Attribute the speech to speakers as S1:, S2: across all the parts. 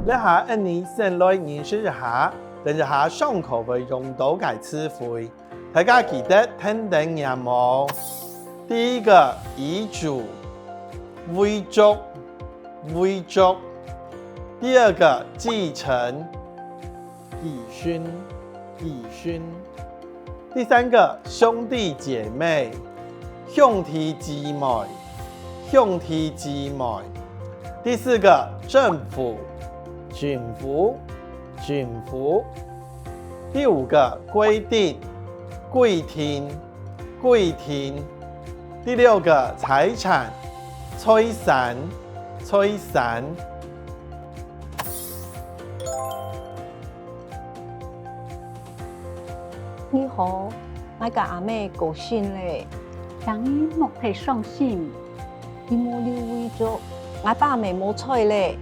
S1: 你下一年先來認識一下，等一下上課會用到嘅詞彙，大家記得聽定有冇？第一個遺囑、遺囑、遺囑；第二個繼承、繼勳、繼勳；第三個兄弟姐妹、兄弟姊妹、兄弟姊妹；第四個政府、政府、政府；第五個規定、規定、規定；第六個財產、財產、財產。
S2: 你好，我甲阿妹過身咧，
S3: 請你莫太傷心。
S2: 伊冇留遺囑，我爸妹冇睬咧，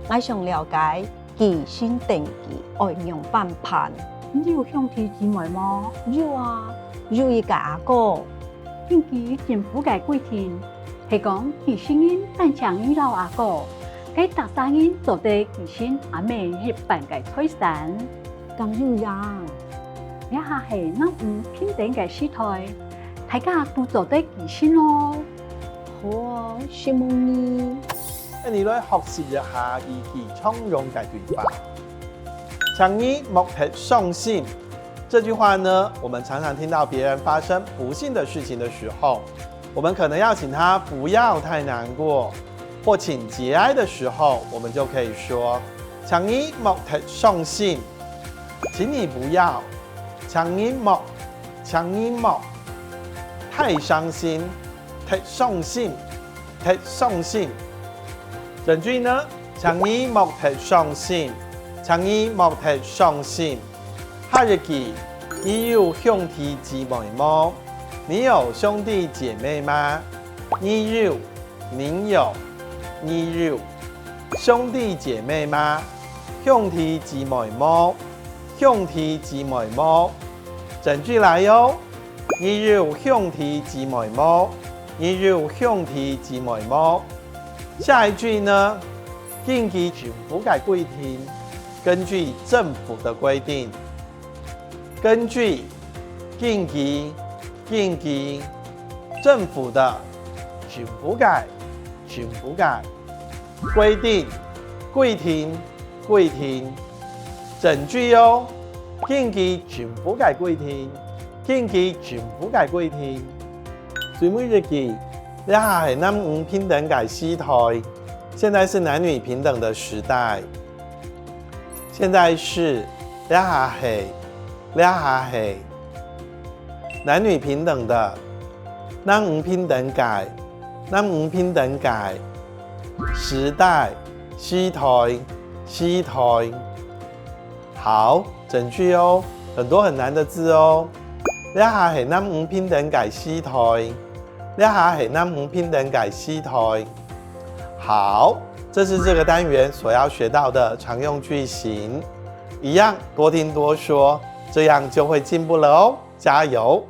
S2: 我想了解繼承登記愛樣辦判。
S3: 你有兄弟姊妹嗎？
S2: 有啊，有一個阿哥。
S3: 根據政府嘅規定，係講繼承人但將伊老阿哥，該特生人做地繼承阿妹一半嘅財產。
S2: 咁有樣，
S3: 一下係咱唔平等嘅時代，大家都做地繼承咯。
S2: 好啊，希望你。
S1: 你來學習一下以其從容嘅對話。請你莫太傷心。這句話呢，我們常常聽到別人發生不幸的事情的時候，我們可能要請他不要太難過，或請節哀的時候，我們就可以說：請你莫太傷心，請你不要，請你莫太傷心，太傷心，太傷心。整句呢？請你莫太傷心，請你莫太傷心。下一句，你有兄弟姊妹嗎？你有兄弟姐妹嗎？你有兄弟姐妹嗎？兄弟姊妹麼？兄弟姊妹麼？整句來喲。你有兄弟姊妹麼？你有兄弟姊妹麼？下一句呢？根據政府嘅規定，根據政府的規定，根據政府的政府嘅規定，整句喲。根據政府嘅規定，最尾一句。一下係男女平等嘅時代，現在是男女平等的時代。現在是一下係男女平等的，男女平等嘅時代，時代。好，整句哦，很多很難的字哦。一下係男女平等嘅時代。一下係男女平等嘅時代。好，這是這個單元所要學到的常用句型，一樣多聽多說，這樣就會進步了哦，加油！